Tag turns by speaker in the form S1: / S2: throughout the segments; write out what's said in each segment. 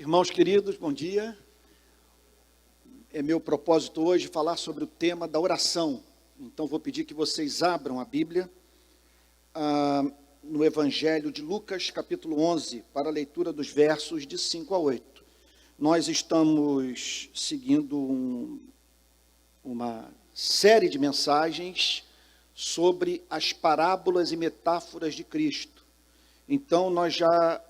S1: Irmãos queridos, bom dia. É meu propósito hoje falar sobre o tema da oração. Então vou pedir que vocês abram a Bíblia no Evangelho de Lucas, capítulo 11, para a leitura dos versos de 5 a 8. Nós estamos seguindo uma série de mensagens sobre as parábolas e metáforas de Cristo. Então nós já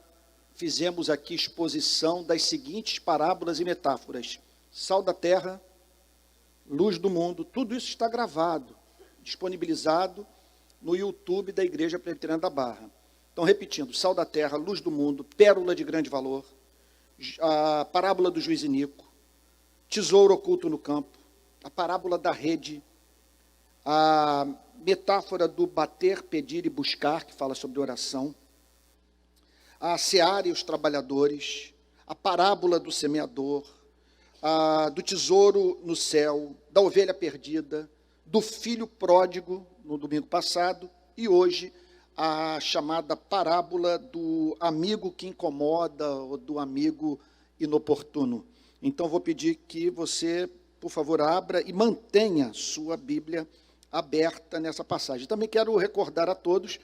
S1: fizemos aqui exposição das seguintes parábolas e metáforas: sal da terra, luz do mundo. Tudo isso está gravado, disponibilizado no YouTube da Igreja Presbiteriana da Barra. Então, repetindo: sal da terra, luz do mundo, pérola de grande valor, a parábola do juiz iníquo, tesouro oculto no campo, a parábola da rede, a metáfora do bater, pedir e buscar, que fala sobre oração, a seara e os trabalhadores, a parábola do semeador, do tesouro no céu, da ovelha perdida, do filho pródigo, no domingo passado, e hoje a chamada parábola do amigo que incomoda, ou do amigo inoportuno. Então vou pedir que você, por favor, abra e mantenha sua Bíblia aberta nessa passagem. Também quero recordar a todos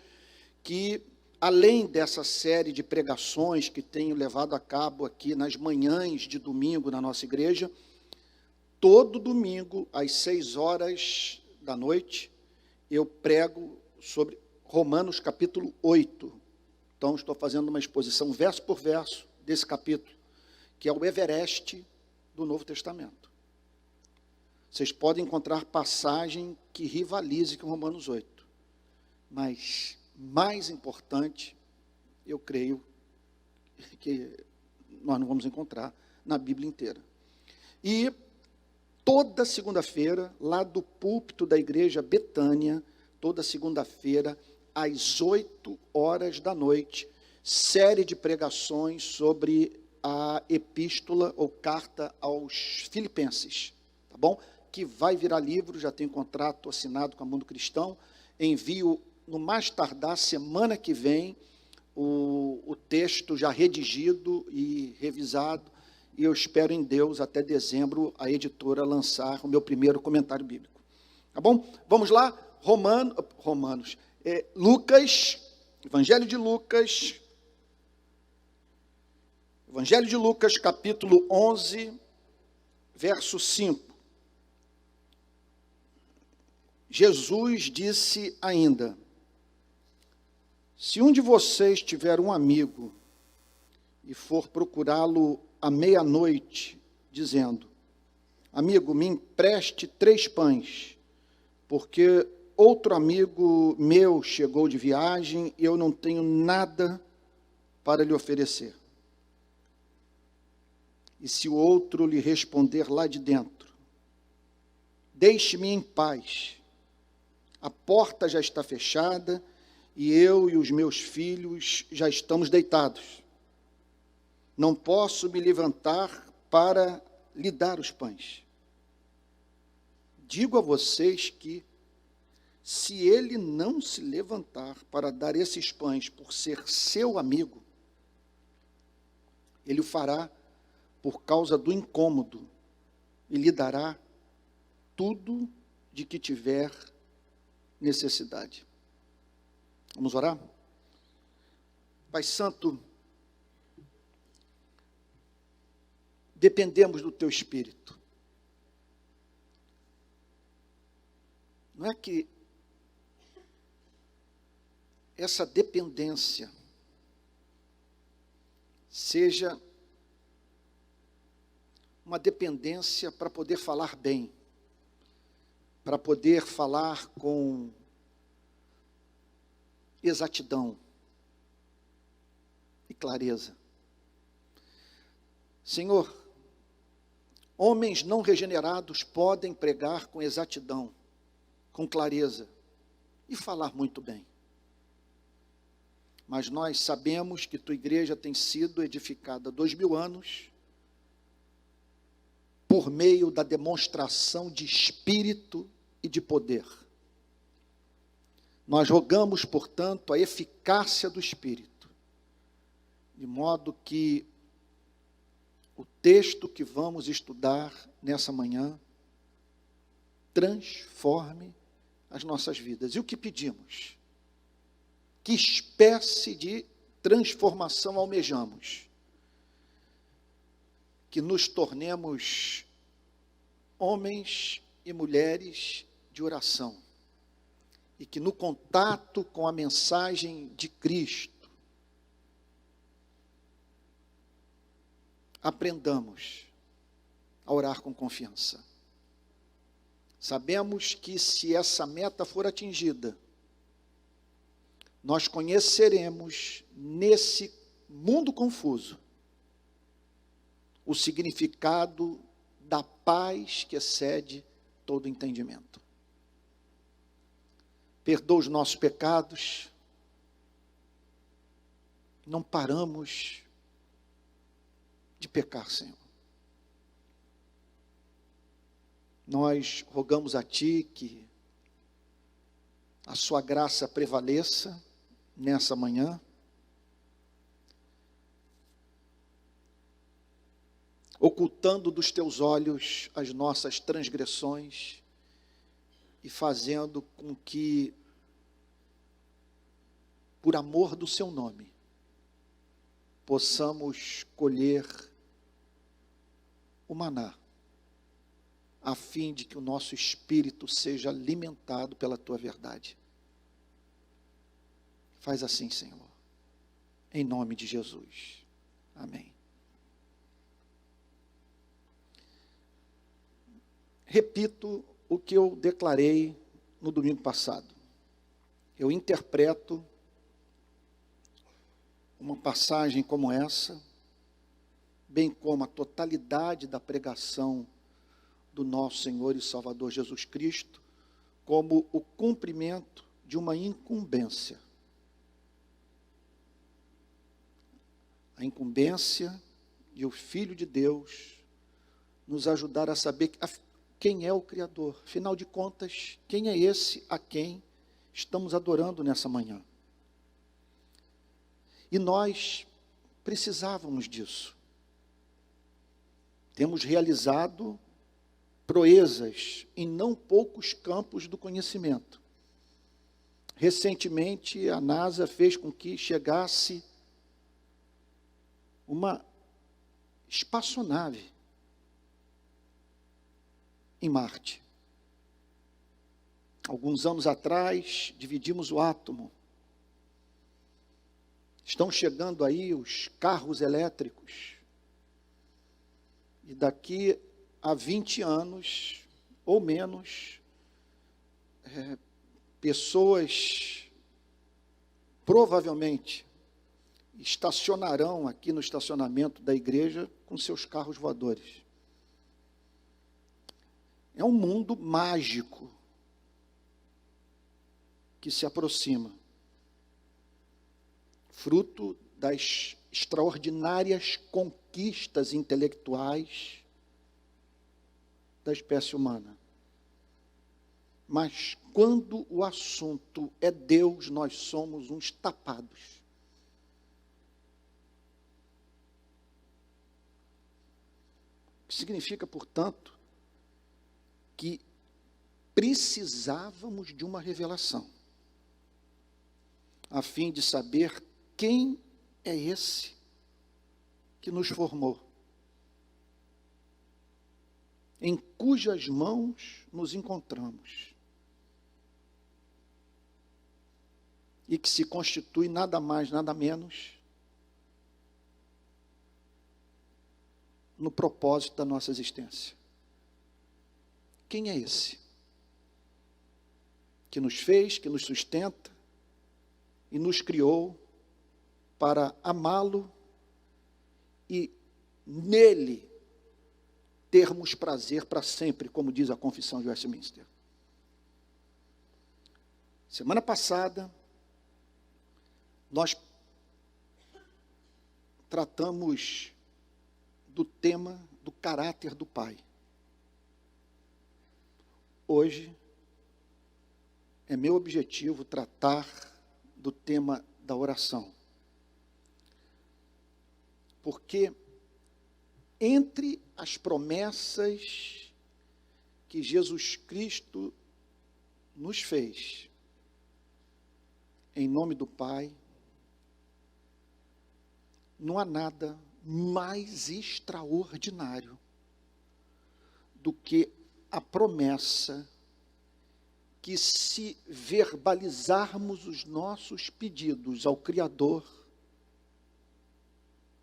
S1: que, além dessa série de pregações que tenho levado a cabo aqui nas manhãs de domingo na nossa igreja, todo domingo, às 6 horas da noite, eu prego sobre Romanos capítulo 8. Então, estou fazendo uma exposição verso por verso desse capítulo, que é o Everest do Novo Testamento. Vocês podem encontrar passagem que rivalize com Romanos 8, mas mais importante, eu creio que nós não vamos encontrar na Bíblia inteira. E toda segunda-feira, lá do púlpito da igreja Betânia, toda segunda-feira, às 8 horas da noite, série de pregações sobre a epístola ou carta aos Filipenses, tá bom? Que vai virar livro, já tem contrato assinado com a Mundo Cristão, envio no mais tardar, semana que vem, o texto já redigido e revisado, e eu espero em Deus, até dezembro, a editora lançar o meu primeiro comentário bíblico. Tá bom? Vamos lá, Lucas, Evangelho de Lucas, capítulo 11, verso 5. Jesus disse ainda: se um de vocês tiver um amigo e for procurá-lo à meia-noite, dizendo: amigo, me empreste 3 pães, porque outro amigo meu chegou de viagem e eu não tenho nada para lhe oferecer. E se o outro lhe responder lá de dentro: deixe-me em paz, a porta já está fechada, e eu e os meus filhos já estamos deitados. Não posso me levantar para lhe dar os pães. Digo a vocês que, se ele não se levantar para dar esses pães por ser seu amigo, ele o fará por causa do incômodo e lhe dará tudo de que tiver necessidade. Vamos orar? Pai Santo, dependemos do Teu Espírito. Não é que essa dependência seja uma dependência para poder falar bem, para poder falar com exatidão e clareza. Senhor, homens não regenerados podem pregar com exatidão, com clareza e falar muito bem. Mas nós sabemos que tua igreja tem sido edificada há 2000 anos por meio da demonstração de espírito e de poder. Nós rogamos, portanto, a eficácia do Espírito, de modo que texto que vamos estudar nessa manhã transforme as nossas vidas. E o que pedimos? Que espécie de transformação almejamos? Que nos tornemos homens e mulheres de oração. E que no contato com a mensagem de Cristo, aprendamos a orar com confiança. Sabemos que se essa meta for atingida, nós conheceremos nesse mundo confuso o significado da paz que excede todo entendimento. Perdoa os nossos pecados. Não paramos de pecar, Senhor. Nós rogamos a Ti que a Sua graça prevaleça nessa manhã. Ocultando dos Teus olhos as nossas transgressões e fazendo com que, por amor do Seu nome, possamos colher o maná, a fim de que o nosso espírito seja alimentado pela Tua verdade. Faz assim, Senhor, em nome de Jesus. Amém. Repito o que eu declarei no domingo passado. Eu interpreto uma passagem como essa, bem como a totalidade da pregação do nosso Senhor e Salvador Jesus Cristo, como o cumprimento de uma incumbência. A incumbência de o Filho de Deus nos ajudar a saber quem é o Criador. Afinal de contas, quem é esse a quem estamos adorando nessa manhã? E nós precisávamos disso. Temos realizado proezas em não poucos campos do conhecimento. Recentemente, a NASA fez com que chegasse uma espaçonave em Marte. Alguns anos atrás, dividimos o átomo. Estão chegando aí os carros elétricos. E daqui a 20 anos, ou menos, pessoas provavelmente estacionarão aqui no estacionamento da igreja com seus carros voadores. É um mundo mágico que se aproxima, fruto das extraordinárias conquistas intelectuais da espécie humana. Mas quando o assunto é Deus, nós somos uns tapados. O que significa, portanto, que precisávamos de uma revelação, a fim de saber quem é esse que nos formou, em cujas mãos nos encontramos, e que se constitui nada mais, nada menos no propósito da nossa existência. Quem é esse que nos fez, que nos sustenta e nos criou para amá-lo e nele termos prazer para sempre, como diz a Confissão de Westminster? Semana passada, nós tratamos do tema do caráter do Pai. Hoje, é meu objetivo tratar do tema da oração. Porque entre as promessas que Jesus Cristo nos fez, em nome do Pai, não há nada mais extraordinário do que a promessa que, se verbalizarmos os nossos pedidos ao Criador,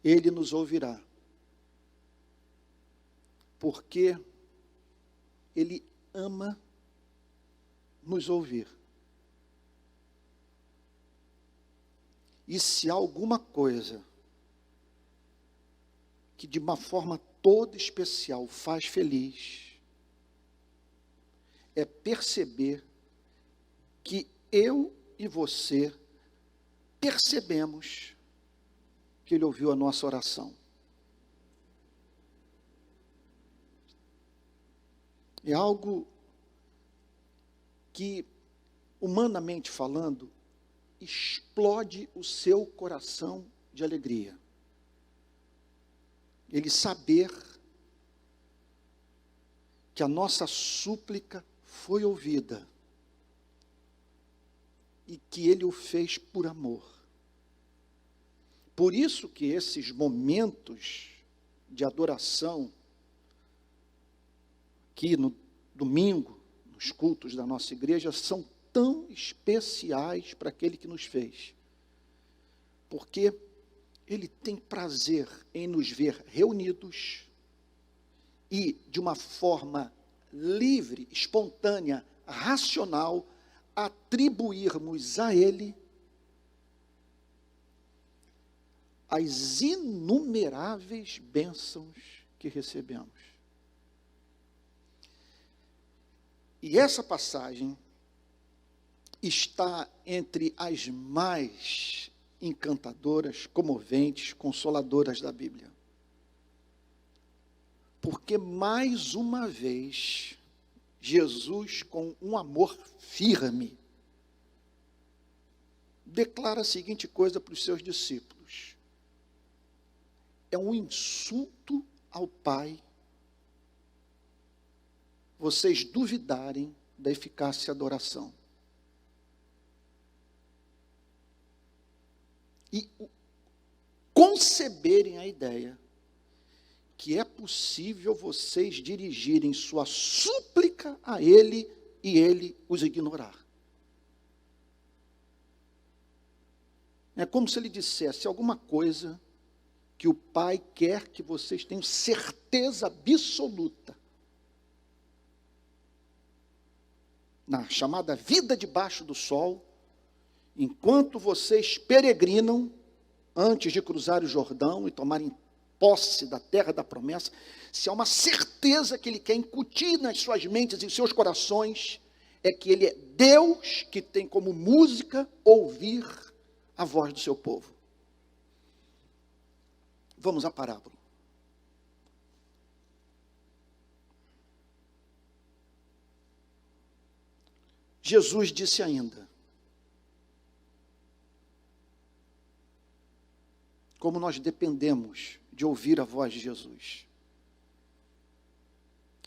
S1: Ele nos ouvirá. Porque Ele ama nos ouvir. E se há alguma coisa que de uma forma toda especial faz feliz, é perceber que eu e você percebemos que Ele ouviu a nossa oração. É algo que, humanamente falando, explode o seu coração de alegria. Ele saber que a nossa súplica foi ouvida e que Ele o fez por amor. Por isso que esses momentos de adoração, aqui no domingo, nos cultos da nossa igreja, são tão especiais para aquele que nos fez. Porque Ele tem prazer em nos ver reunidos e, de uma forma livre, espontânea, racional, atribuirmos a Ele as inumeráveis bênçãos que recebemos. E essa passagem está entre as mais encantadoras, comoventes, consoladoras da Bíblia. Porque, mais uma vez, Jesus, com um amor firme, declara a seguinte coisa para os seus discípulos: é um insulto ao Pai vocês duvidarem da eficácia da oração. E conceberem a ideia que é possível vocês dirigirem sua súplica a Ele e Ele os ignorar. É como se Ele dissesse alguma coisa que o Pai quer que vocês tenham certeza absoluta. Na chamada vida debaixo do sol, enquanto vocês peregrinam, antes de cruzar o Jordão e tomarem posse da terra da promessa, se há uma certeza que Ele quer incutir nas suas mentes e seus corações, é que Ele é Deus que tem como música ouvir a voz do seu povo. Vamos à parábola. Jesus disse ainda: como nós dependemos de ouvir a voz de Jesus.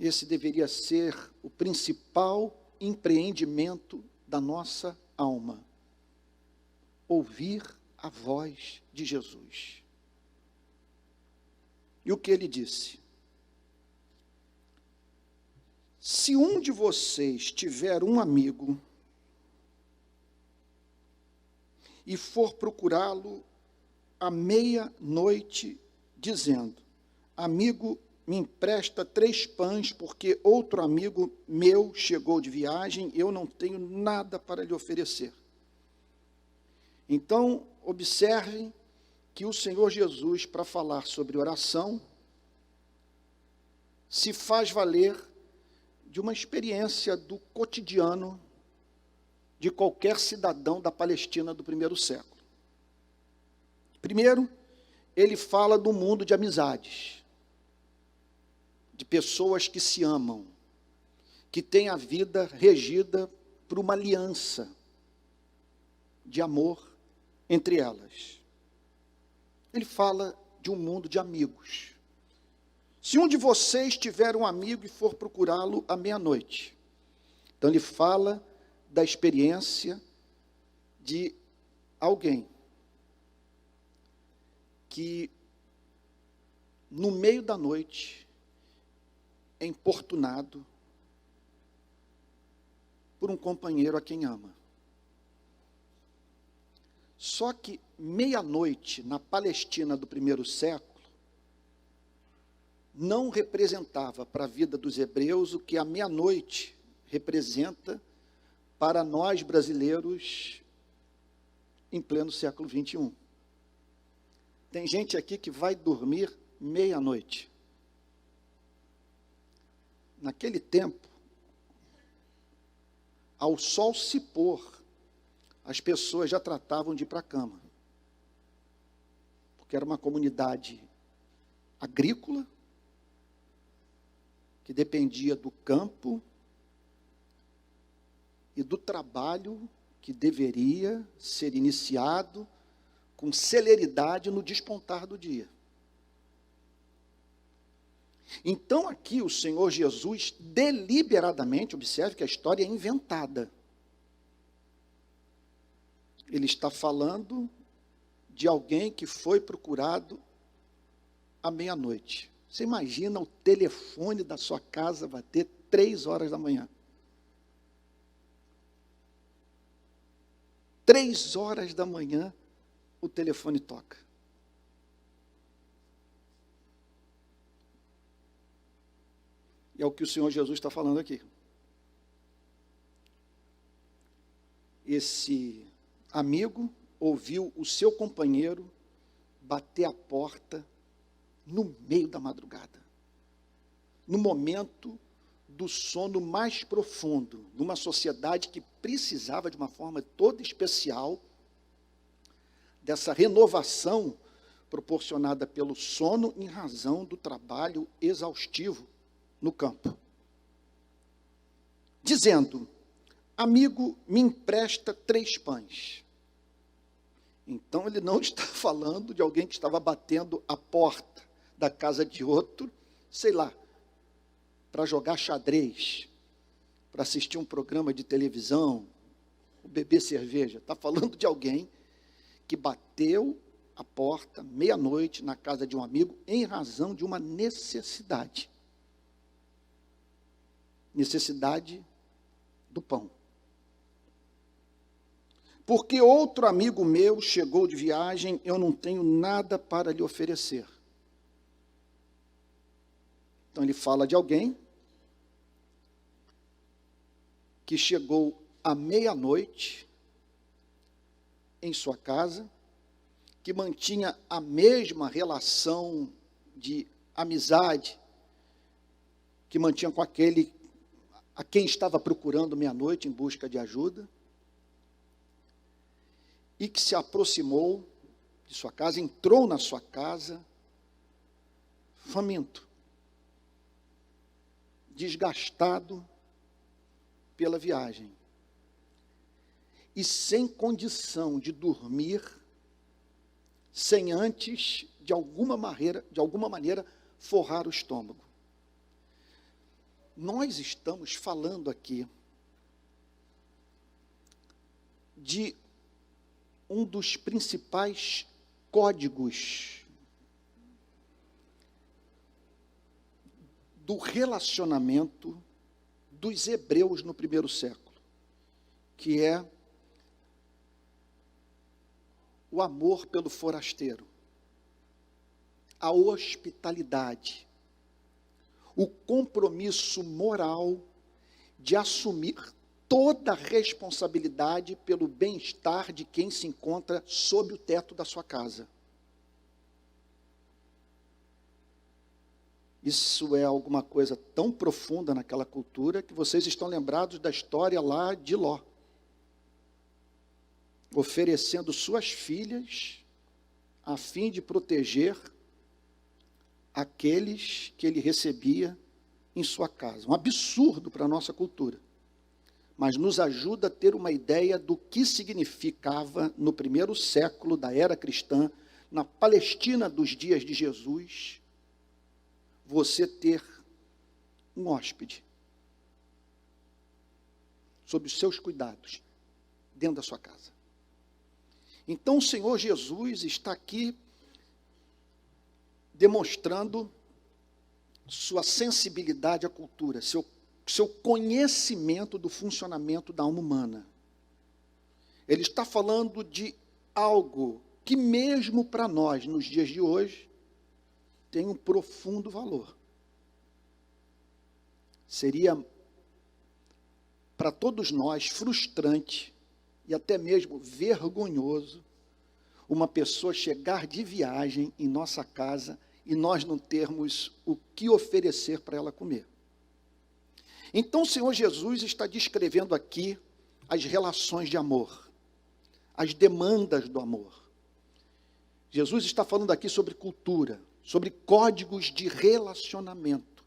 S1: Esse deveria ser o principal empreendimento da nossa alma. Ouvir a voz de Jesus. E o que Ele disse? Se um de vocês tiver um amigo e for procurá-lo à meia-noite, dizendo: amigo, me empresta 3 pães, porque outro amigo meu chegou de viagem, eu não tenho nada para lhe oferecer. Então, observem que o Senhor Jesus, para falar sobre oração, se faz valer de uma experiência do cotidiano de qualquer cidadão da Palestina do primeiro século. Primeiro, ele fala do mundo de amizades, de pessoas que se amam, que têm a vida regida por uma aliança de amor entre elas. Ele fala de um mundo de amigos. Se um de vocês tiver um amigo e for procurá-lo à meia-noite. Então ele fala da experiência de alguém que no meio da noite é importunado por um companheiro a quem ama. Só que meia-noite na Palestina do primeiro século não representava para a vida dos hebreus o que a meia-noite representa para nós brasileiros em pleno século 21. Tem gente aqui que vai dormir meia-noite. Naquele tempo, ao sol se pôr, as pessoas já tratavam de ir para a cama. Porque era uma comunidade agrícola, que dependia do campo e do trabalho que deveria ser iniciado com celeridade no despontar do dia. Então aqui o Senhor Jesus deliberadamente, observe que a história é inventada. Ele está falando de alguém que foi procurado à meia-noite. Você imagina o telefone da sua casa bater 3 horas da manhã. 3 horas da manhã, o telefone toca. E é o que o Senhor Jesus está falando aqui. Esse amigo ouviu o seu companheiro bater a porta no meio da madrugada, no momento do sono mais profundo, numa sociedade que precisava de uma forma toda especial dessa renovação proporcionada pelo sono em razão do trabalho exaustivo no campo. Dizendo: amigo, me empresta 3 pães. Então ele não está falando de alguém que estava batendo a porta da casa de outro, sei lá, para jogar xadrez, para assistir um programa de televisão, beber cerveja. Está falando de alguém que bateu a porta meia-noite na casa de um amigo em razão de uma necessidade. Necessidade do pão. Porque outro amigo meu chegou de viagem, eu não tenho nada para lhe oferecer. Então ele fala de alguém que chegou à meia-noite em sua casa, que mantinha a mesma relação de amizade que mantinha com aquele a quem estava procurando meia-noite em busca de ajuda, e que se aproximou de sua casa, entrou na sua casa, faminto, desgastado pela viagem, e sem condição de dormir, sem antes, de alguma maneira, forrar o estômago. Nós estamos falando aqui de um dos principais códigos do relacionamento dos hebreus no primeiro século, que é o amor pelo forasteiro, a hospitalidade, o compromisso moral de assumir toda a responsabilidade pelo bem-estar de quem se encontra sob o teto da sua casa. Isso é alguma coisa tão profunda naquela cultura que vocês estão lembrados da história lá de Ló, oferecendo suas filhas a fim de proteger aqueles que ele recebia em sua casa. Um absurdo para a nossa cultura, mas nos ajuda a ter uma ideia do que significava no primeiro século da era cristã, na Palestina dos dias de Jesus, você ter um hóspede sob os seus cuidados, dentro da sua casa. Então o Senhor Jesus está aqui demonstrando sua sensibilidade à cultura, seu conhecimento do funcionamento da alma humana. Ele está falando de algo que mesmo para nós, nos dias de hoje, tem um profundo valor. Seria para todos nós frustrante e até mesmo vergonhoso uma pessoa chegar de viagem em nossa casa e nós não termos o que oferecer para ela comer. Então o Senhor Jesus está descrevendo aqui as relações de amor, as demandas do amor. Jesus está falando aqui sobre cultura, sobre códigos de relacionamento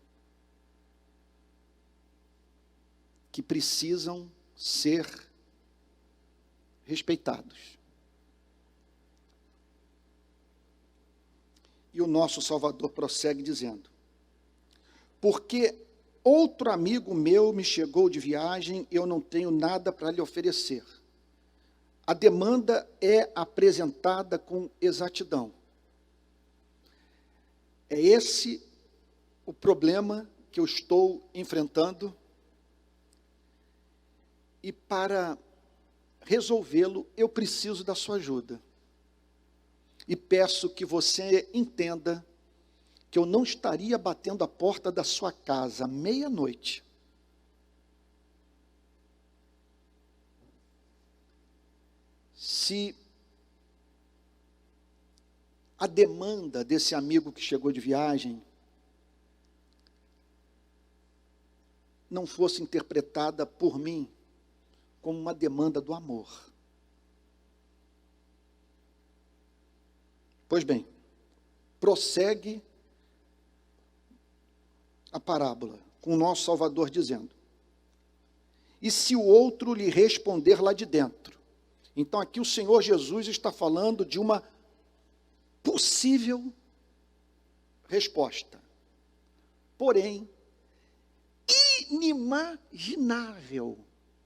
S1: que precisam ser respeitados. E o nosso Salvador prossegue dizendo: porque outro amigo meu me chegou de viagem, eu não tenho nada para lhe oferecer. A demanda é apresentada com exatidão. É esse o problema que eu estou enfrentando, e para resolvê-lo eu preciso da sua ajuda. E peço que você entenda que eu não estaria batendo a porta da sua casa à meia-noite se a demanda desse amigo que chegou de viagem não fosse interpretada por mim como uma demanda do amor. Pois bem, prossegue a parábola com o nosso Salvador dizendo: e se o outro lhe responder lá de dentro? Então aqui o Senhor Jesus está falando de uma possível resposta, porém inimaginável,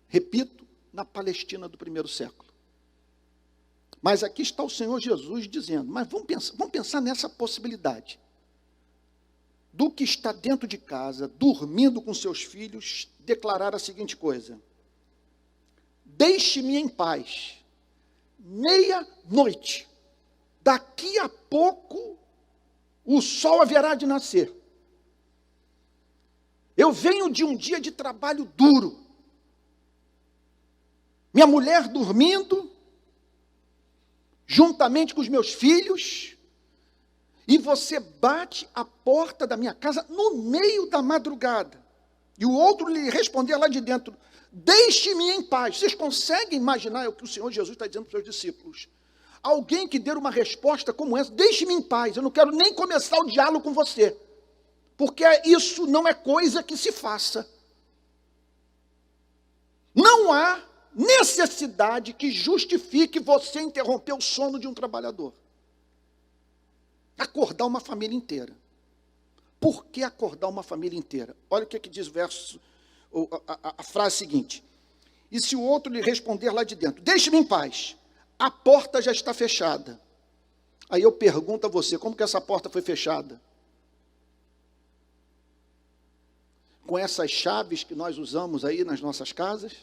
S1: repito, na Palestina do primeiro século. Mas aqui está o Senhor Jesus dizendo, mas vamos pensar nessa possibilidade, do que está dentro de casa, dormindo com seus filhos, declarar a seguinte coisa: deixe-me em paz, meia-noite, daqui a pouco o sol haverá de nascer. Eu venho de um dia de trabalho duro, minha mulher dormindo, juntamente com os meus filhos, e você bate a porta da minha casa no meio da madrugada, e o outro lhe responder lá de dentro: deixe-me em paz. Vocês conseguem imaginar o que o Senhor Jesus está dizendo para os seus discípulos? Alguém que der uma resposta como essa: deixe-me em paz, eu não quero nem começar o diálogo com você, porque isso não é coisa que se faça. Não há necessidade que justifique você interromper o sono de um trabalhador. Acordar uma família inteira. Por que acordar uma família inteira? Olha o que diz o verso, a frase seguinte: e se o outro lhe responder lá de dentro: deixe-me em paz, a porta já está fechada. Aí eu pergunto a você, como que essa porta foi fechada? Com essas chaves que nós usamos aí nas nossas casas?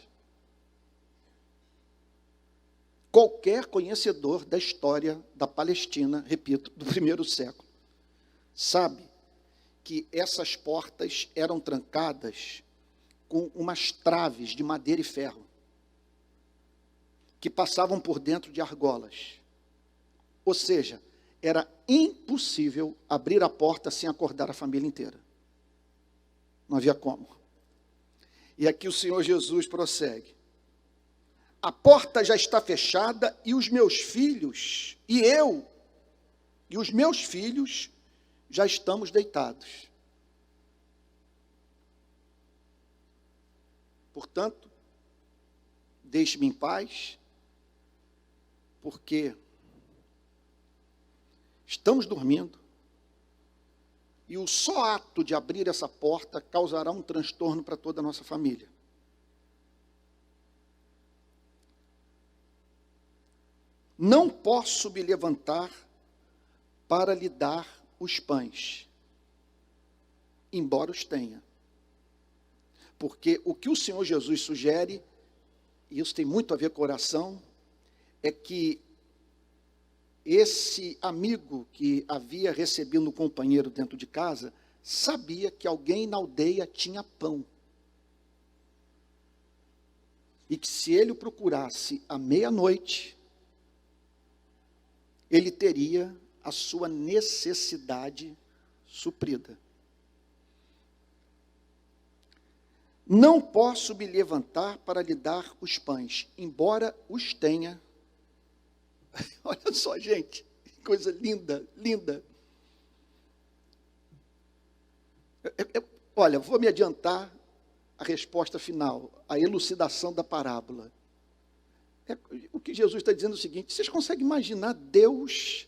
S1: Qualquer conhecedor da história da Palestina, repito, do primeiro século, sabe que essas portas eram trancadas com umas traves de madeira e ferro, que passavam por dentro de argolas. Ou seja, era impossível abrir a porta sem acordar a família inteira. Não havia como. E aqui o Senhor Jesus prossegue: a porta já está fechada e os meus filhos, e eu, e os meus filhos, já estamos deitados. Portanto, deixe-me em paz, porque estamos dormindo, E o só ato de abrir essa porta causará um transtorno para toda a nossa família. Não posso me levantar para lhe dar os pães, embora os tenha. Porque o que o Senhor Jesus sugere, e isso tem muito a ver com oração, é que esse amigo que havia recebido um companheiro dentro de casa, sabia que alguém na aldeia tinha pão. E que se ele o procurasse à meia-noite, ele teria a sua necessidade suprida. Não posso me levantar para lhe dar os pães, embora os tenha. Olha só, gente, que coisa linda, linda. Olha, vou me adiantar a resposta final, a elucidação da parábola. O que Jesus está dizendo é o seguinte: vocês conseguem imaginar Deus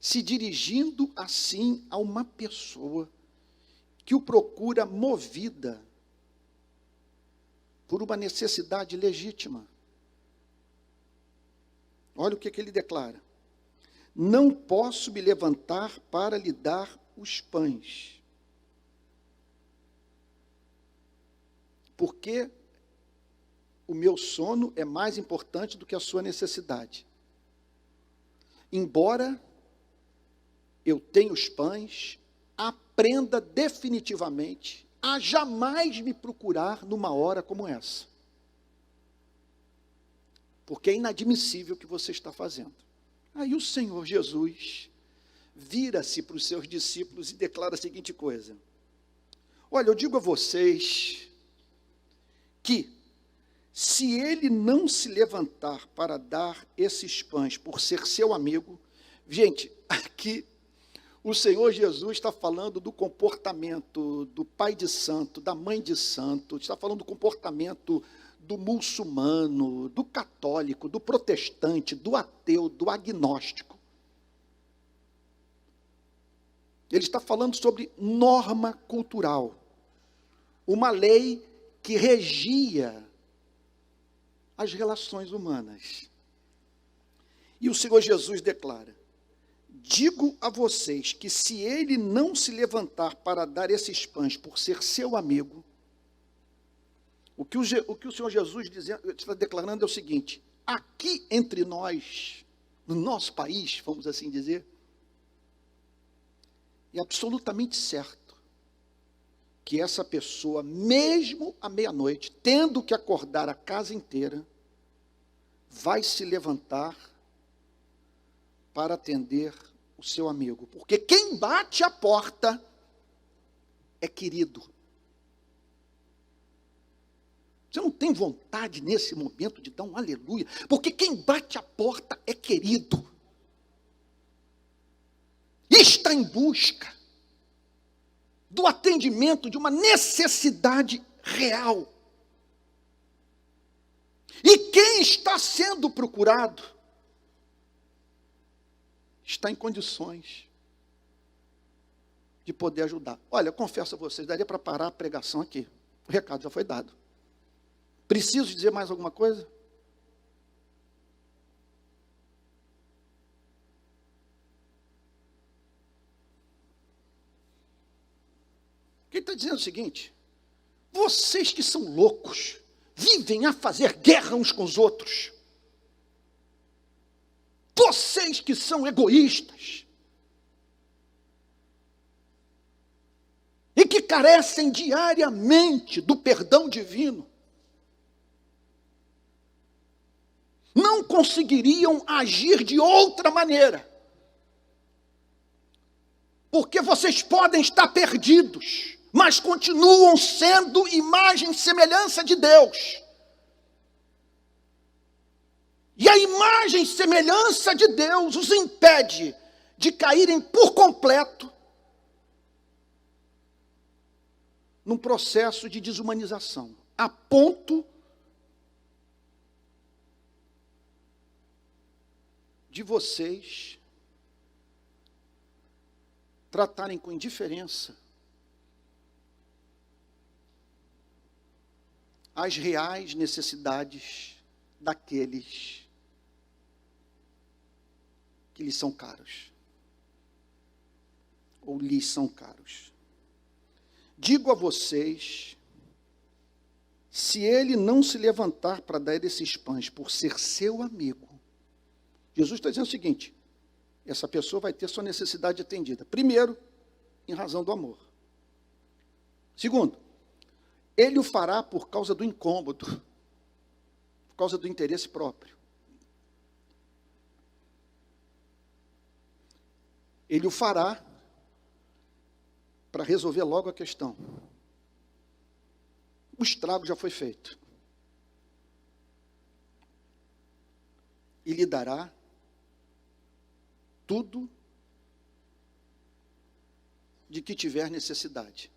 S1: se dirigindo assim a uma pessoa que o procura movida por uma necessidade legítima? Olha o que ele declara: não posso me levantar para lhe dar os pães, porque o meu sono é mais importante do que a sua necessidade. Embora eu tenha os pães, aprenda definitivamente a jamais me procurar numa hora como essa. Porque é inadmissível o que você está fazendo. Aí o Senhor Jesus vira-se para os seus discípulos e declara a seguinte coisa: olha, eu digo a vocês que, se ele não se levantar para dar esses pães por ser seu amigo, gente, aqui o Senhor Jesus está falando do comportamento do pai de santo, da mãe de santo, está falando do comportamento do muçulmano, do católico, do protestante, do ateu, do agnóstico. Ele está falando sobre norma cultural, uma lei que regia as relações humanas. E o Senhor Jesus declara: digo a vocês que se ele não se levantar para dar esses pães por ser seu amigo, o que o Senhor Jesus está declarando é o seguinte: aqui entre nós, no nosso país, vamos assim dizer, é absolutamente certo que essa pessoa, mesmo à meia-noite, tendo que acordar a casa inteira, vai se levantar para atender o seu amigo. Porque quem bate a porta é querido. Você não tem vontade nesse momento de dar um aleluia? Porque quem bate a porta é querido. E está em busca do atendimento de uma necessidade real. E quem está sendo procurado está em condições de poder ajudar. Olha, eu confesso a vocês, daria para parar a pregação aqui. O recado já foi dado. Preciso dizer mais alguma coisa? Ele está dizendo o seguinte: vocês que são loucos, vivem a fazer guerra uns com os outros. Vocês que são egoístas e que carecem diariamente do perdão divino, não conseguiriam agir de outra maneira, porque vocês podem estar perdidos, mas continuam sendo imagem e semelhança de Deus. E a imagem e semelhança de Deus os impede de caírem por completo num processo de desumanização, a ponto de vocês tratarem com indiferença as reais necessidades daqueles que lhes são caros, ou lhes são caros. Digo a vocês, se ele não se levantar para dar esses pães por ser seu amigo, Jesus está dizendo o seguinte: essa pessoa vai ter sua necessidade atendida. Primeiro, em razão do amor. Segundo, ele o fará por causa do incômodo, por causa do interesse próprio. Ele o fará para resolver logo a questão. O estrago já foi feito. E lhe dará tudo de que tiver necessidade.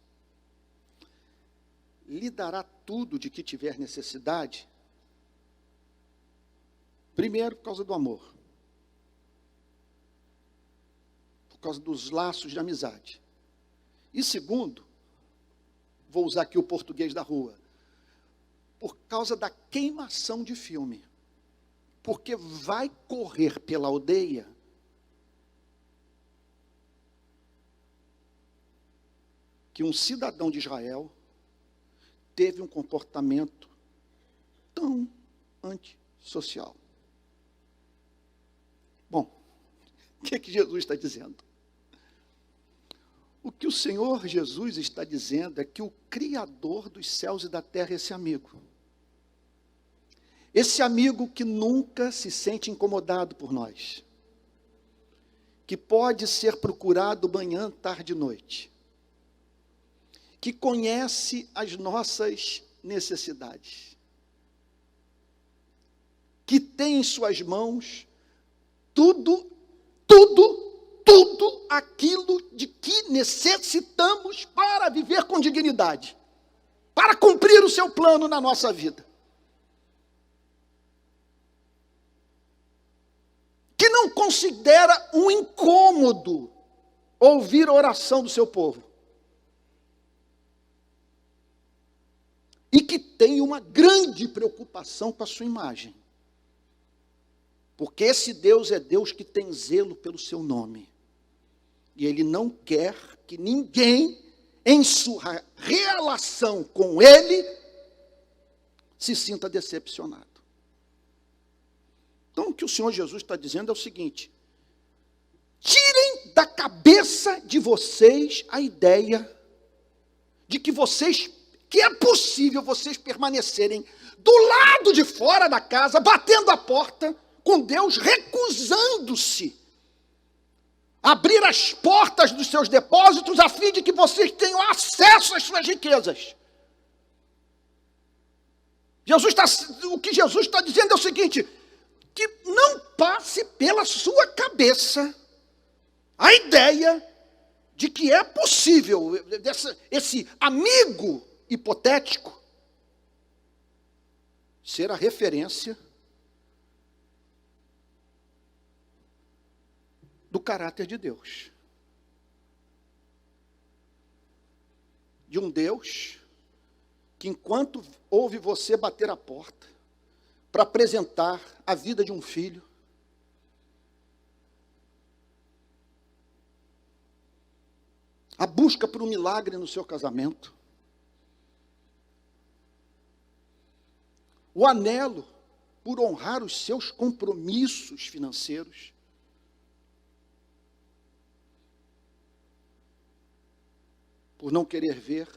S1: Lhe dará tudo de que tiver necessidade, primeiro, por causa do amor. Por causa dos laços de amizade. E segundo, vou usar aqui o português da rua, por causa da queimação de filme. Porque vai correr pela aldeia que um cidadão de Israel teve um comportamento tão antissocial. Bom, o que Jesus está dizendo? O que o Senhor Jesus está dizendo é que o Criador dos céus e da terra é esse amigo. Esse amigo que nunca se sente incomodado por nós. Que pode ser procurado manhã, tarde e noite. Que conhece as nossas necessidades. Que tem em suas mãos tudo aquilo de que necessitamos para viver com dignidade, para cumprir o seu plano na nossa vida. Que não considera um incômodo ouvir a oração do seu povo. E que tem uma grande preocupação com a sua imagem. Porque esse Deus é Deus que tem zelo pelo seu nome. E Ele não quer que ninguém, em sua relação com Ele, se sinta decepcionado. Então, o que o Senhor Jesus está dizendo é o seguinte: tirem da cabeça de vocês a ideia de que é possível vocês permanecerem do lado de fora da casa, batendo a porta, com Deus recusando-se a abrir as portas dos seus depósitos a fim de que vocês tenham acesso às suas riquezas. O que Jesus está dizendo é o seguinte: que não passe pela sua cabeça a ideia de que é possível esse amigo hipotético ser a referência do caráter de Deus. De um Deus que, enquanto ouve você bater a porta para apresentar a vida de um filho, a busca por um milagre no seu casamento, o anelo por honrar os seus compromissos financeiros, por não querer ver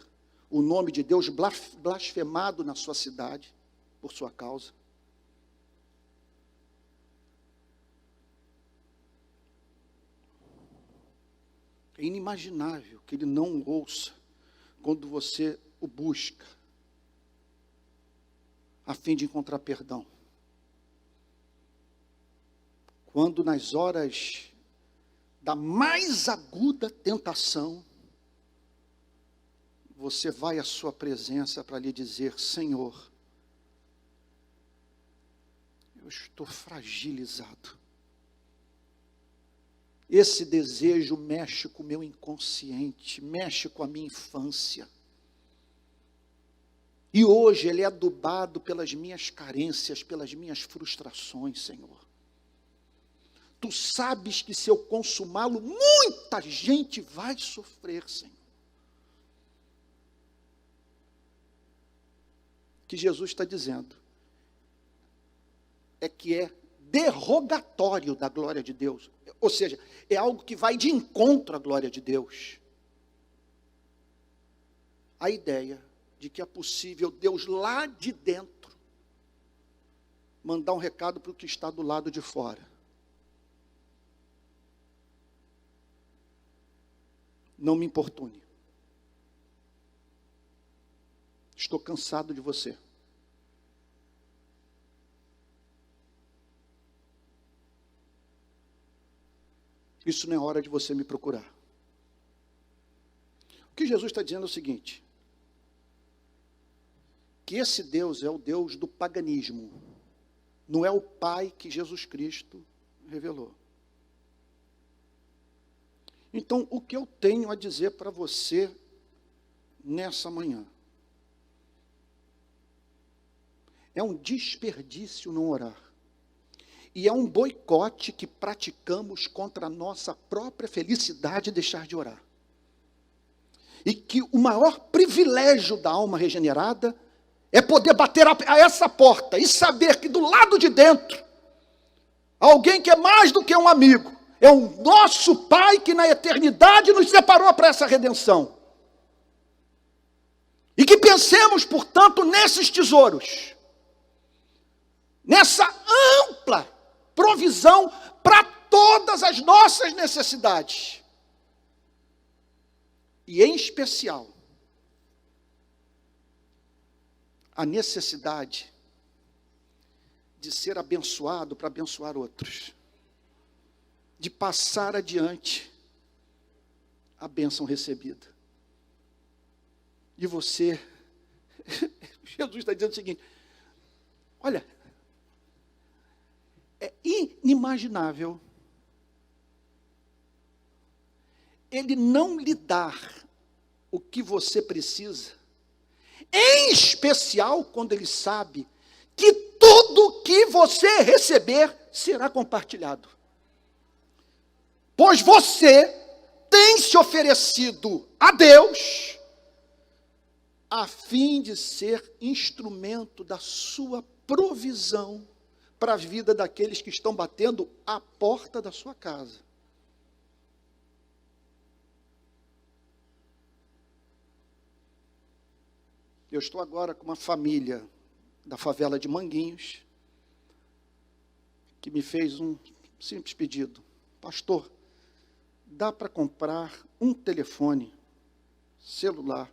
S1: o nome de Deus blasfemado na sua cidade, por sua causa. É inimaginável que Ele não o ouça quando você o busca, a fim de encontrar perdão. Quando nas horas da mais aguda tentação, você vai à sua presença para lhe dizer: Senhor, eu estou fragilizado. Esse desejo mexe com o meu inconsciente, mexe com a minha infância. E hoje ele é adubado pelas minhas carências, pelas minhas frustrações, Senhor. Tu sabes que se eu consumá-lo, muita gente vai sofrer, Senhor. O que Jesus está dizendo é que é derrogatório da glória de Deus. Ou seja, é algo que vai de encontro à glória de Deus. A ideia de que é possível Deus lá de dentro mandar um recado para o que está do lado de fora. Não me importune. Estou cansado de você. Isso não é hora de você me procurar. O que Jesus está dizendo é o seguinte: que esse Deus é o Deus do paganismo, não é o Pai que Jesus Cristo revelou. Então, o que eu tenho a dizer para você nessa manhã? É um desperdício não orar. E é um boicote que praticamos contra a nossa própria felicidade deixar de orar. E que o maior privilégio da alma regenerada é poder bater a essa porta e saber que do lado de dentro, alguém que é mais do que um amigo, é o nosso Pai que na eternidade nos separou para essa redenção. E que pensemos, portanto, nesses tesouros, nessa ampla provisão para todas as nossas necessidades. E em especial, a necessidade de ser abençoado para abençoar outros. De passar adiante a bênção recebida. E você, Jesus está dizendo o seguinte: olha, é inimaginável ele não lhe dar o que você precisa, em especial quando ele sabe que tudo que você receber será compartilhado. Pois você tem se oferecido a Deus a fim de ser instrumento da sua provisão para a vida daqueles que estão batendo à porta da sua casa. Eu estou agora com uma família da favela de Manguinhos que me fez um simples pedido: pastor, dá para comprar um telefone celular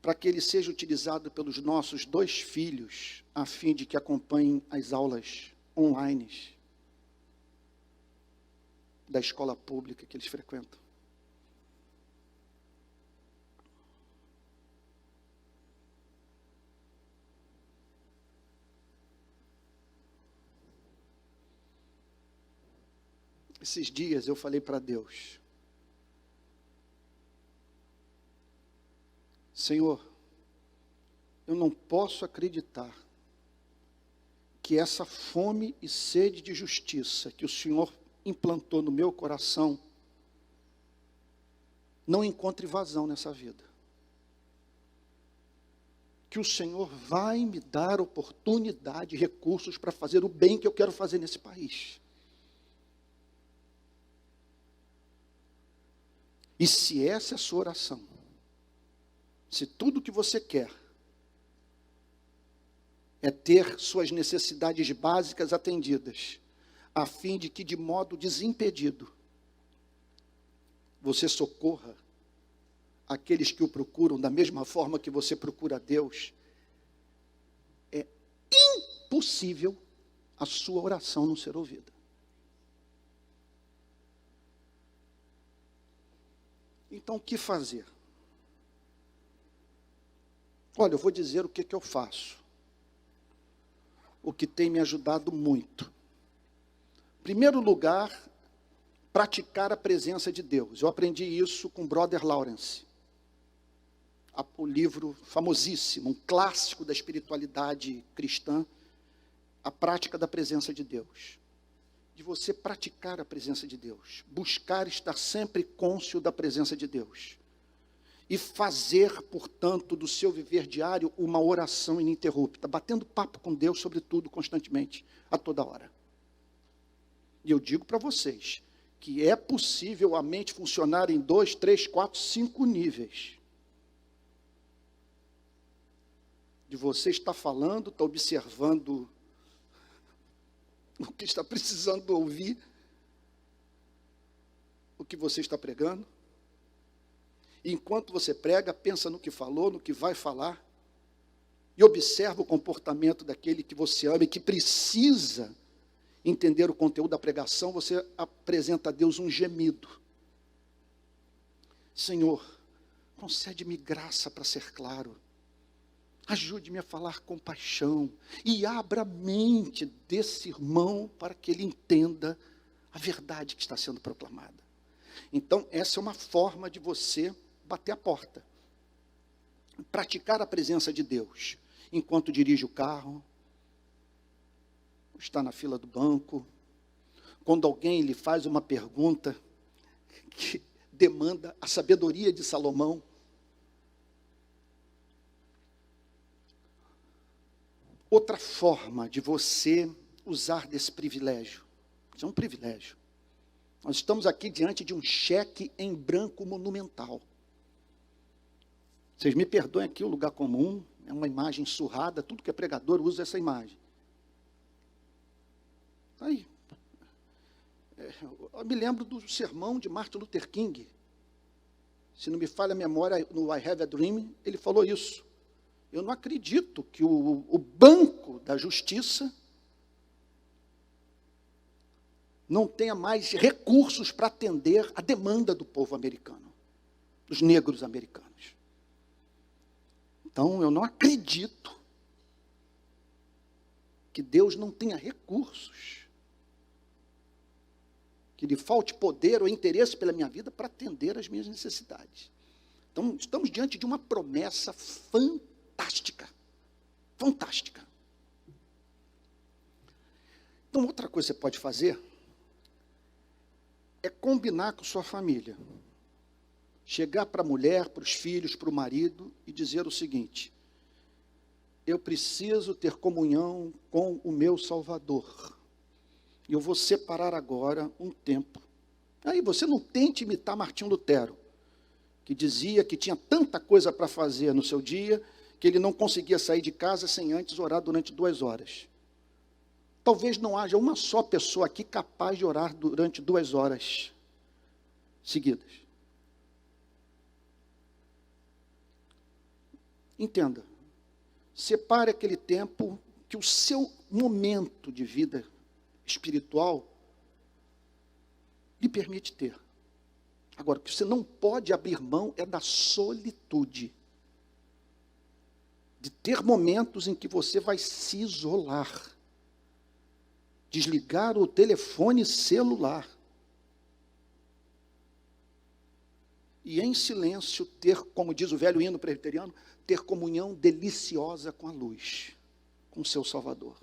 S1: para que ele seja utilizado pelos nossos 2 filhos, a fim de que acompanhem as aulas online da escola pública que eles frequentam. Esses dias eu falei para Deus: Senhor, eu não posso acreditar que essa fome e sede de justiça que o Senhor implantou no meu coração não encontre vazão nessa vida. Que o Senhor vai me dar oportunidade e recursos para fazer o bem que eu quero fazer nesse país. E se essa é a sua oração, se tudo que você quer é ter suas necessidades básicas atendidas, a fim de que de modo desimpedido você socorra aqueles que o procuram da mesma forma que você procura a Deus, é impossível a sua oração não ser ouvida. Então, o que fazer? Olha, eu vou dizer o que eu faço. O que tem me ajudado muito. primeiro lugar, praticar a presença de Deus. Eu aprendi isso com o Brother Lawrence. O livro famosíssimo, um clássico da espiritualidade cristã, a prática da presença de Deus. De você praticar a presença de Deus. Buscar estar sempre cônscio da presença de Deus. E fazer, portanto, do seu viver diário uma oração ininterrupta, batendo papo com Deus sobre tudo, constantemente, a toda hora. E eu digo para vocês que é possível a mente funcionar em 2, 3, 4, 5 níveis. De você estar falando, estar observando o que está precisando ouvir, o que você está pregando. E enquanto você prega, pensa no que falou, no que vai falar, e observa o comportamento daquele que você ama e que precisa entender o conteúdo da pregação. Você apresenta a Deus um gemido. Senhor, concede-me graça para ser claro. Ajude-me a falar com paixão e abra a mente desse irmão para que ele entenda a verdade que está sendo proclamada. Então, essa é uma forma de você bater a porta. Praticar a presença de Deus enquanto dirige o carro, está na fila do banco, quando alguém lhe faz uma pergunta que demanda a sabedoria de Salomão. Outra forma de você usar desse privilégio, isso é um privilégio. Nós estamos aqui diante de um cheque em branco monumental. Vocês me perdoem aqui o lugar comum, é uma imagem surrada, tudo que é pregador usa essa imagem. Aí, eu me lembro do sermão de Martin Luther King. Se não me falha a memória, no I Have a Dream, ele falou isso. Eu não acredito que o banco da justiça não tenha mais recursos para atender a demanda do povo americano, dos negros americanos. Então, eu não acredito que Deus não tenha recursos, que lhe falte poder ou interesse pela minha vida para atender às minhas necessidades. Então, estamos diante de uma promessa fantástica. Fantástica. Então, outra coisa que você pode fazer é combinar com sua família. Chegar para a mulher, para os filhos, para o marido e dizer o seguinte: eu preciso ter comunhão com o meu Salvador. E eu vou separar agora um tempo. Aí você não tente imitar Martinho Lutero, que dizia que tinha tanta coisa para fazer no seu dia, que ele não conseguia sair de casa sem antes orar durante 2 horas. Talvez não haja uma só pessoa aqui capaz de orar durante 2 horas seguidas. Entenda, separe aquele tempo que o seu momento de vida espiritual lhe permite ter. Agora, o que você não pode abrir mão é da solitude. De ter momentos em que você vai se isolar. Desligar o telefone celular. E em silêncio ter, como diz o velho hino presbiteriano, ter comunhão deliciosa com a luz, com o seu Salvador.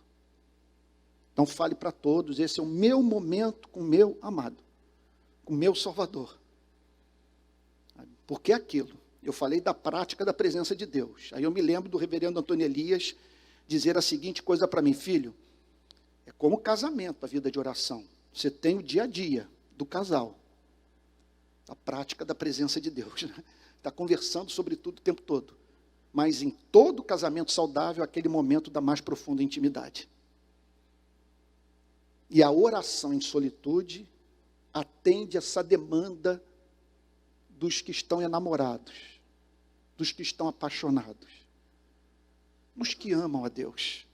S1: Então fale para todos, esse é o meu momento com o meu amado, com o meu Salvador. Porque é aquilo, eu falei da prática da presença de Deus. Aí eu me lembro do reverendo Antônio Elias dizer a seguinte coisa para mim: filho, é como casamento a vida de oração. Você tem o dia a dia do casal, a prática da presença de Deus. Está conversando sobre tudo o tempo todo. Mas em todo casamento saudável, aquele momento da mais profunda intimidade. E a oração em solitude atende essa demanda dos que estão enamorados, dos que estão apaixonados, dos que amam a Deus.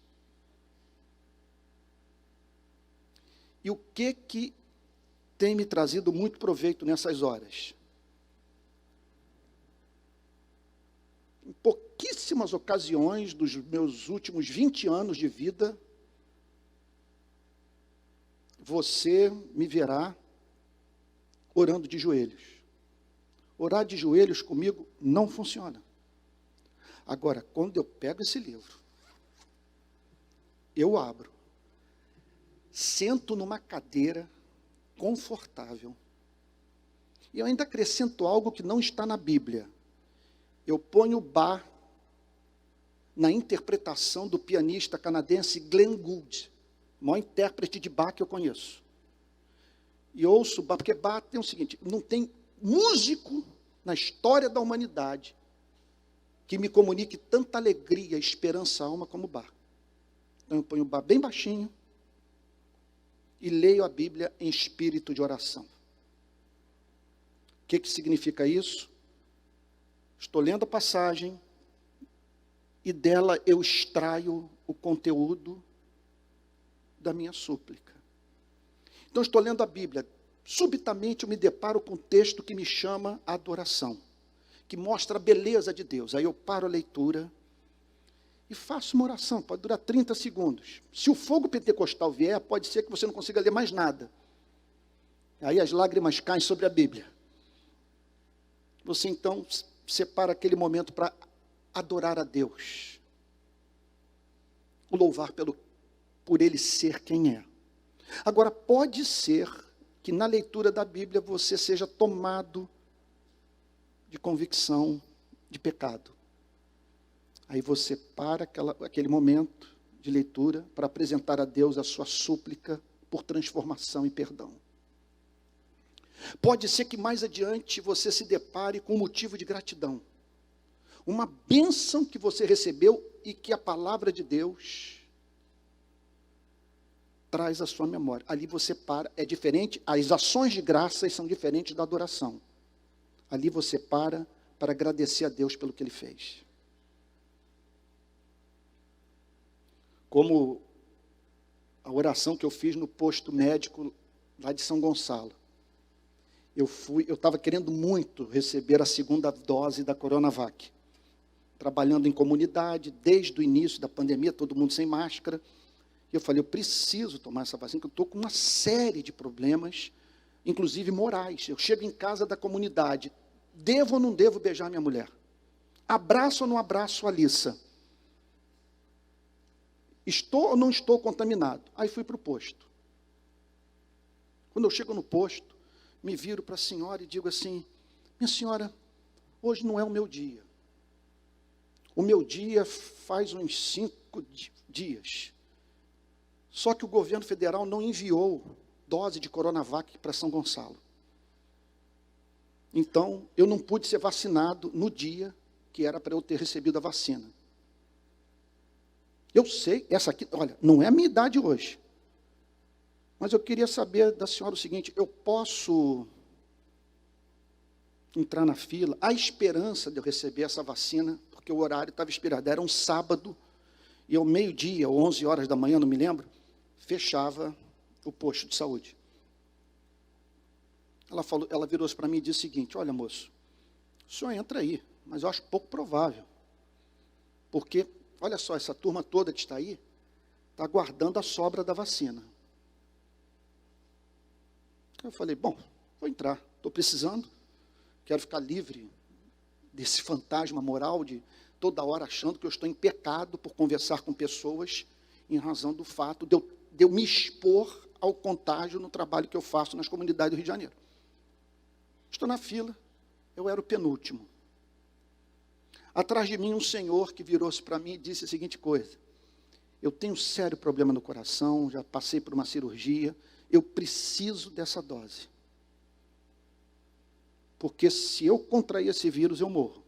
S1: E o que tem me trazido muito proveito nessas horas? Em pouquíssimas ocasiões dos meus últimos 20 anos de vida, você me verá orando de joelhos. Orar de joelhos comigo não funciona. Agora, quando eu pego esse livro, eu abro, sento numa cadeira confortável, e eu ainda acrescento algo que não está na Bíblia. Eu ponho Bach na interpretação do pianista canadense Glenn Gould, o maior intérprete de Bach que eu conheço. E ouço Bach, porque Bach tem o seguinte, não tem músico na história da humanidade que me comunique tanta alegria, esperança à alma como Bach. Então eu ponho Bach bem baixinho e leio a Bíblia em espírito de oração. O que significa isso? Estou lendo a passagem e dela eu extraio o conteúdo da minha súplica. Então estou lendo a Bíblia, subitamente eu me deparo com um texto que me chama a adoração, que mostra a beleza de Deus. Aí eu paro a leitura e faço uma oração, pode durar 30 segundos. Se o fogo pentecostal vier, pode ser que você não consiga ler mais nada. Aí as lágrimas caem sobre a Bíblia. Você então separa aquele momento para adorar a Deus, o louvar por Ele ser quem é. Agora, pode ser que na leitura da Bíblia você seja tomado de convicção de pecado. Aí você para aquele momento de leitura para apresentar a Deus a sua súplica por transformação e perdão. Pode ser que mais adiante você se depare com um motivo de gratidão. Uma bênção que você recebeu e que a palavra de Deus traz à sua memória. Ali você para, é diferente, as ações de graças são diferentes da adoração. Ali você para agradecer a Deus pelo que Ele fez. Como a oração que eu fiz no posto médico lá de São Gonçalo. Eu estava querendo muito receber a segunda dose da Coronavac. Trabalhando em comunidade, desde o início da pandemia, todo mundo sem máscara. E eu falei, eu preciso tomar essa vacina, porque eu estou com uma série de problemas, inclusive morais. Eu chego em casa da comunidade, devo ou não devo beijar minha mulher? Abraço ou não abraço a Alissa? Estou ou não estou contaminado? Aí fui para o posto. Quando eu chego no posto, me viro para a senhora e digo assim, minha senhora, hoje não é o meu dia. O meu dia faz uns 5 dias. Só que o governo federal não enviou dose de Coronavac para São Gonçalo. Então, eu não pude ser vacinado no dia que era para eu ter recebido a vacina. Eu sei, essa aqui, olha, não é a minha idade hoje. Mas eu queria saber da senhora o seguinte, eu posso entrar na fila, à esperança de eu receber essa vacina, porque o horário estava expirado, era um sábado, e ao meio-dia, ou 11 horas da manhã, não me lembro, fechava o posto de saúde. Ela virou-se para mim e disse o seguinte, olha moço, o senhor entra aí, mas eu acho pouco provável, porque, olha só, essa turma toda que está aí, está aguardando a sobra da vacina. Eu falei, bom, vou entrar, estou precisando, quero ficar livre desse fantasma moral de toda hora achando que eu estou em pecado por conversar com pessoas em razão do fato de eu me expor ao contágio no trabalho que eu faço nas comunidades do Rio de Janeiro. Estou na fila, eu era o penúltimo. Atrás de mim um senhor que virou-se para mim e disse a seguinte coisa, eu tenho um sério problema no coração, já passei por uma cirurgia, eu preciso dessa dose. Porque se eu contrair esse vírus, eu morro.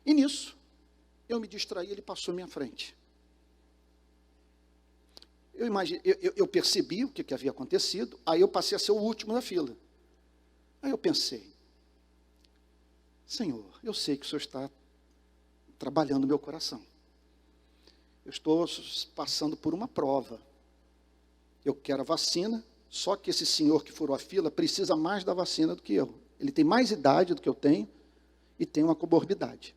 S1: E nisso, eu me distraí, ele passou à minha frente. Eu percebi o que havia acontecido, aí eu passei a ser o último da fila. Aí eu pensei, Senhor, eu sei que o Senhor está trabalhando no meu coração. Eu estou passando por uma prova. Eu quero a vacina, só que esse senhor que furou a fila precisa mais da vacina do que eu. Ele tem mais idade do que eu tenho e tem uma comorbidade.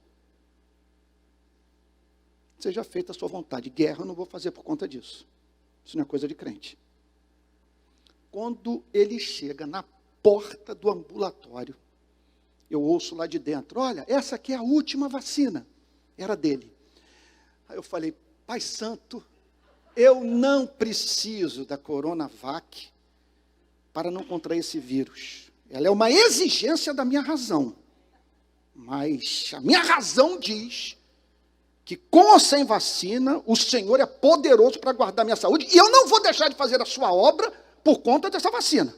S1: Seja feita a sua vontade. Guerra eu não vou fazer por conta disso. Isso não é coisa de crente. Quando ele chega na porta do ambulatório, eu ouço lá de dentro: olha, essa aqui é a última vacina. Era dele. Aí eu falei: Pai Santo, eu não preciso da Coronavac para não contrair esse vírus. Ela é uma exigência da minha razão. Mas a minha razão diz que com ou sem vacina, o Senhor é poderoso para guardar minha saúde, e eu não vou deixar de fazer a sua obra por conta dessa vacina.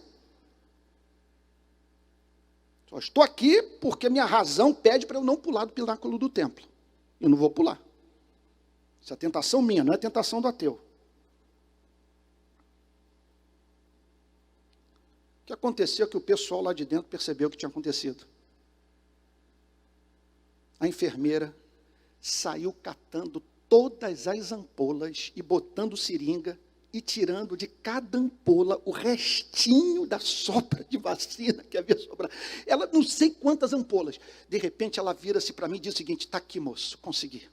S1: Só estou aqui porque minha razão pede para eu não pular do pináculo do templo. Eu não vou pular. Isso é tentação minha, não é tentação do ateu. O que aconteceu é que o pessoal lá de dentro percebeu o que tinha acontecido. A enfermeira saiu catando todas as ampolas e botando seringa e tirando de cada ampola o restinho da sobra de vacina que havia sobrado. Ela não sei quantas ampolas. De repente ela vira-se para mim e diz o seguinte: está aqui, moço, consegui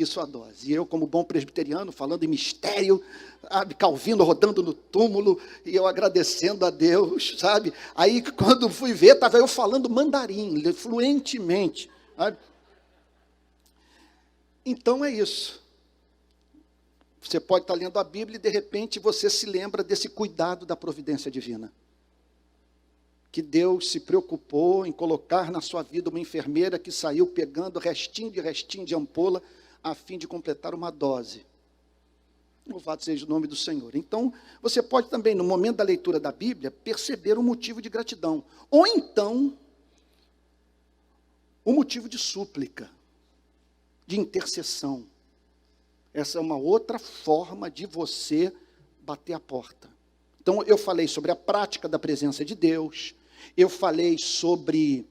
S1: sua dose. E eu, como bom presbiteriano, falando em mistério, sabe, Calvino rodando no túmulo, e eu agradecendo a Deus, sabe. Aí, quando fui ver, estava eu falando mandarim, fluentemente, sabe. Então, é isso. Você pode estar lendo a Bíblia e, de repente, você se lembra desse cuidado da providência divina. Que Deus se preocupou em colocar na sua vida uma enfermeira que saiu pegando restinho de ampola a fim de completar uma dose. Louvado seja o nome do Senhor. Então, você pode também, no momento da leitura da Bíblia, perceber um motivo de gratidão. Ou então, um motivo de súplica, de intercessão. Essa é uma outra forma de você bater a porta. Então, eu falei sobre a prática da presença de Deus. Eu falei sobre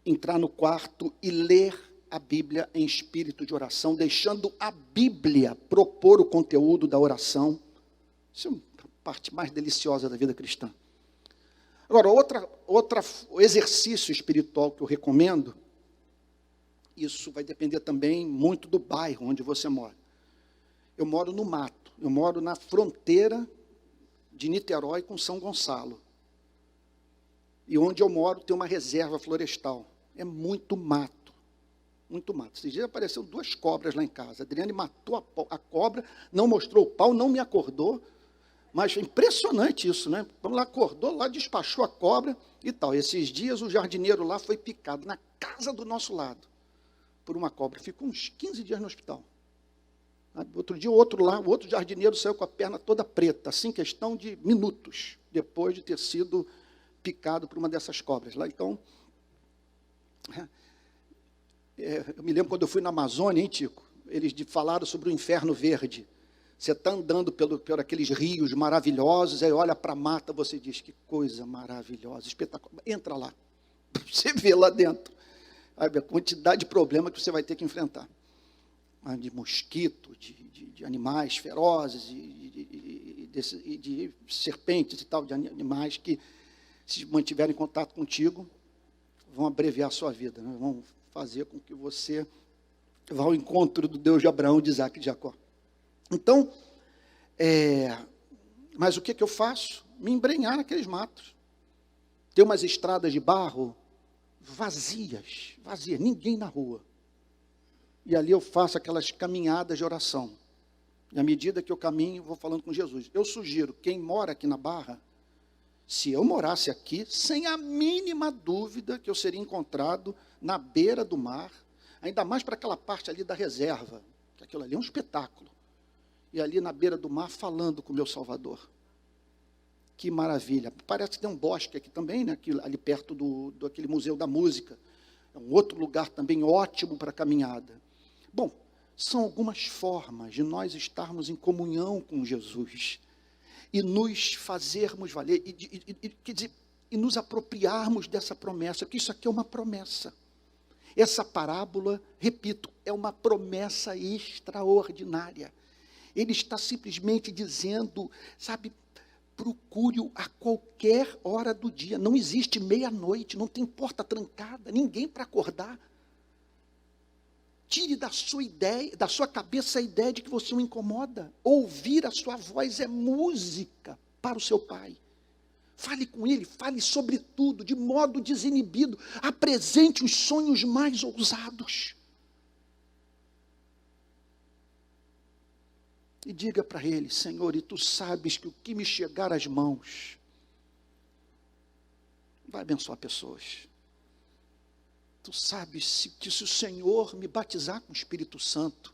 S1: entrar no quarto e ler a Bíblia em espírito de oração, deixando a Bíblia propor o conteúdo da oração. Isso é a parte mais deliciosa da vida cristã. Agora, outro exercício espiritual que eu recomendo, isso vai depender também muito do bairro onde você mora. Eu moro no mato, eu moro na fronteira de Niterói com São Gonçalo. E onde eu moro tem uma reserva florestal. É muito mato, muito mato. Esses dias apareceram 2 cobras lá em casa. A Adriane matou a cobra, não mostrou o pau, não me acordou. Mas é impressionante isso, né? Vamos lá, acordou, lá despachou a cobra e tal. Esses dias o jardineiro lá foi picado na casa do nosso lado por uma cobra. Ficou uns 15 dias no hospital. Outro dia, o outro jardineiro saiu com a perna toda preta, assim, questão de minutos, depois de ter sido picado por uma dessas cobras lá. Então, eu me lembro quando eu fui na Amazônia, hein, Tico? Eles falaram sobre o inferno verde. Você está andando por aqueles rios maravilhosos, aí olha para a mata, você diz: que coisa maravilhosa, espetacular. Entra lá, você vê lá dentro a quantidade de problemas que você vai ter que enfrentar. De mosquito, de animais ferozes, de serpentes e tal, de animais que, se mantiverem em contato contigo, vão abreviar a sua vida, né? Vão fazer com que você vá ao encontro do Deus de Abraão, de Isaac e de Jacó. Então, mas o que eu faço? Me embrenhar naqueles matos. Tem umas estradas de barro vazias, ninguém na rua. E ali eu faço aquelas caminhadas de oração. E à medida que eu caminho, vou falando com Jesus. Eu sugiro, quem mora aqui na Barra, se eu morasse aqui, sem a mínima dúvida que eu seria encontrado na beira do mar, ainda mais para aquela parte ali da reserva, que aquilo ali é um espetáculo. E ali na beira do mar, falando com o meu Salvador. Que maravilha. Parece que tem um bosque aqui também, né? Ali perto do aquele Museu da Música. É um outro lugar também ótimo para caminhada. Bom, são algumas formas de nós estarmos em comunhão com Jesus e nos fazermos valer, e nos apropriarmos dessa promessa, porque isso aqui é uma promessa. Essa parábola, repito, é uma promessa extraordinária. Ele está simplesmente dizendo, sabe, procure-o a qualquer hora do dia. Não existe meia-noite, não tem porta trancada, ninguém para acordar. Tire da sua cabeça a ideia de que você o incomoda. Ouvir a sua voz é música para o seu pai. Fale com ele, fale sobre tudo, de modo desinibido. Apresente os sonhos mais ousados. E diga para ele: Senhor, e tu sabes que o que me chegar às mãos vai abençoar pessoas. Tu sabes que se o Senhor me batizar com o Espírito Santo,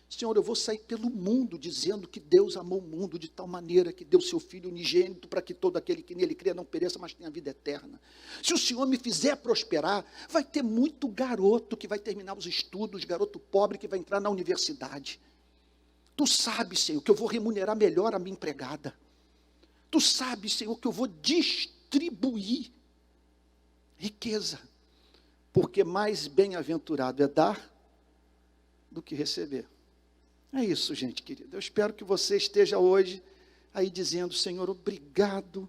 S1: Senhor, eu vou sair pelo mundo dizendo que Deus amou o mundo de tal maneira que deu seu Filho unigênito para que todo aquele que nele crê não pereça, mas tenha vida eterna. Se o Senhor me fizer prosperar, vai ter muito garoto que vai terminar os estudos, garoto pobre que vai entrar na universidade. Tu sabes, Senhor, que eu vou remunerar melhor a minha empregada. Tu sabes, Senhor, que eu vou distribuir riqueza. Porque mais bem-aventurado é dar do que receber. É isso, gente querida. Eu espero que você esteja hoje aí dizendo: Senhor, obrigado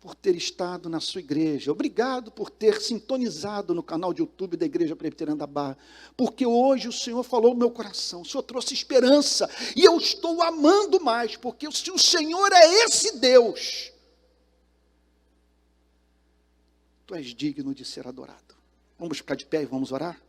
S1: por ter estado na sua igreja. Obrigado por ter sintonizado no canal de YouTube da Igreja Presbiteriana da Barra. Porque hoje o Senhor falou no meu coração. O Senhor trouxe esperança. E eu estou amando mais. Porque se o Senhor é esse Deus, tu és digno de ser adorado. Vamos ficar de pé e vamos orar?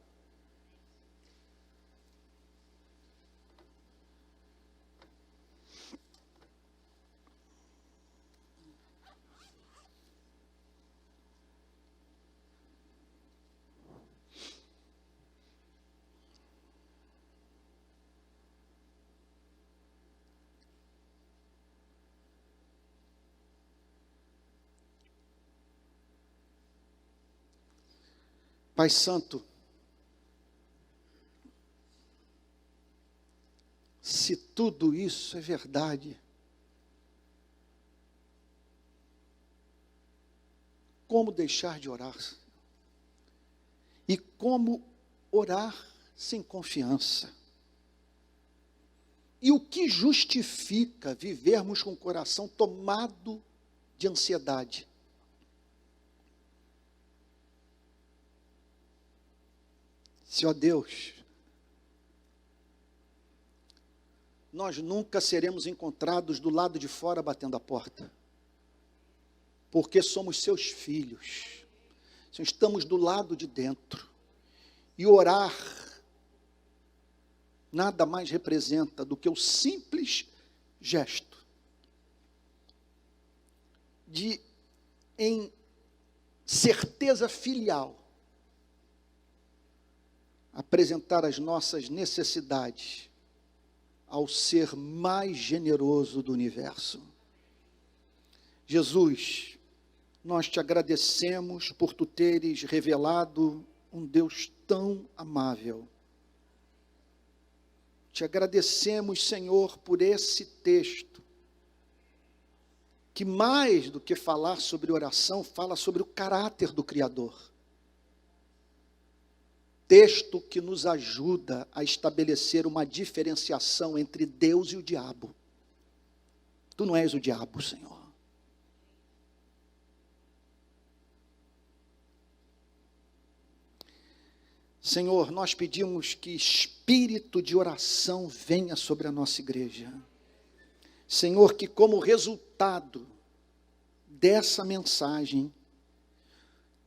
S1: Pai Santo, se tudo isso é verdade, como deixar de orar? E como orar sem confiança? E o que justifica vivermos com o coração tomado de ansiedade? Se, ó Deus, nós nunca seremos encontrados do lado de fora batendo a porta, porque somos seus filhos, estamos do lado de dentro, e orar nada mais representa do que o simples gesto de, em certeza filial, apresentar as nossas necessidades ao ser mais generoso do universo. Jesus, nós te agradecemos por tu teres revelado um Deus tão amável. Te agradecemos, Senhor, por esse texto, que mais do que falar sobre oração, fala sobre o caráter do Criador. Texto que nos ajuda a estabelecer uma diferenciação entre Deus e o diabo. Tu não és o diabo, Senhor. Senhor, nós pedimos que espírito de oração venha sobre a nossa igreja. Senhor, que como resultado dessa mensagem,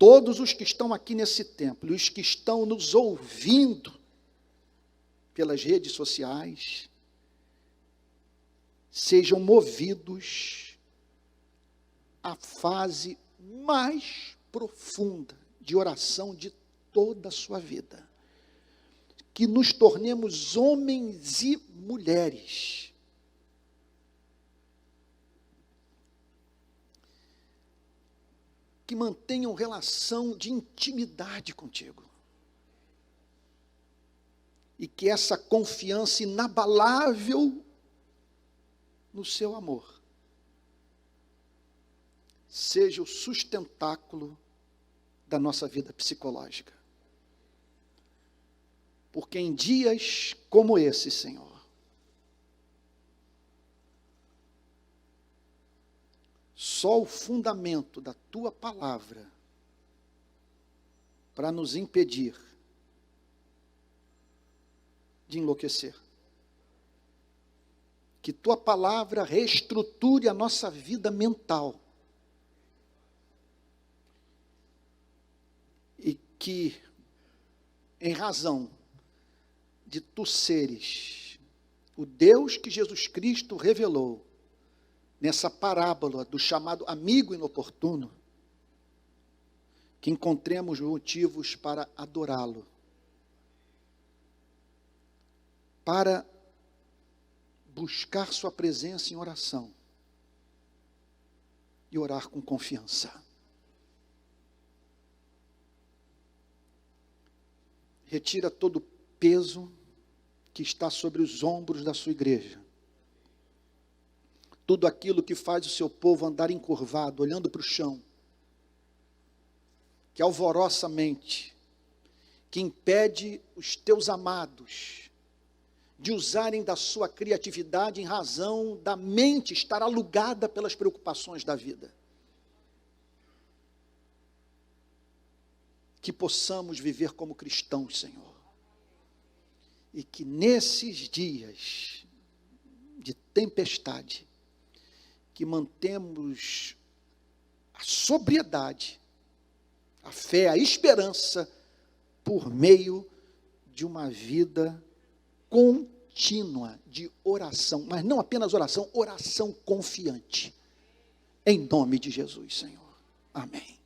S1: todos os que estão aqui nesse templo, os que estão nos ouvindo pelas redes sociais, sejam movidos à fase mais profunda de oração de toda a sua vida. Que nos tornemos homens e mulheres que mantenham relação de intimidade contigo. E que essa confiança inabalável no seu amor seja o sustentáculo da nossa vida psicológica. Porque em dias como esse, Senhor, só o fundamento da tua palavra para nos impedir de enlouquecer. Que tua palavra reestruture a nossa vida mental. E que, em razão de tu seres o Deus que Jesus Cristo revelou nessa parábola do chamado amigo inoportuno, que encontremos motivos para adorá-lo, para buscar sua presença em oração e orar com confiança. Retira todo o peso que está sobre os ombros da sua igreja. Tudo aquilo que faz o seu povo andar encurvado, olhando para o chão, que alvoroça a mente, que impede os teus amados de usarem da sua criatividade em razão da mente estar alugada pelas preocupações da vida. Que possamos viver como cristãos, Senhor. E que nesses dias de tempestade, que mantemos a sobriedade, a fé, a esperança, por meio de uma vida contínua de oração, mas não apenas oração, oração confiante. Em nome de Jesus, Senhor. Amém.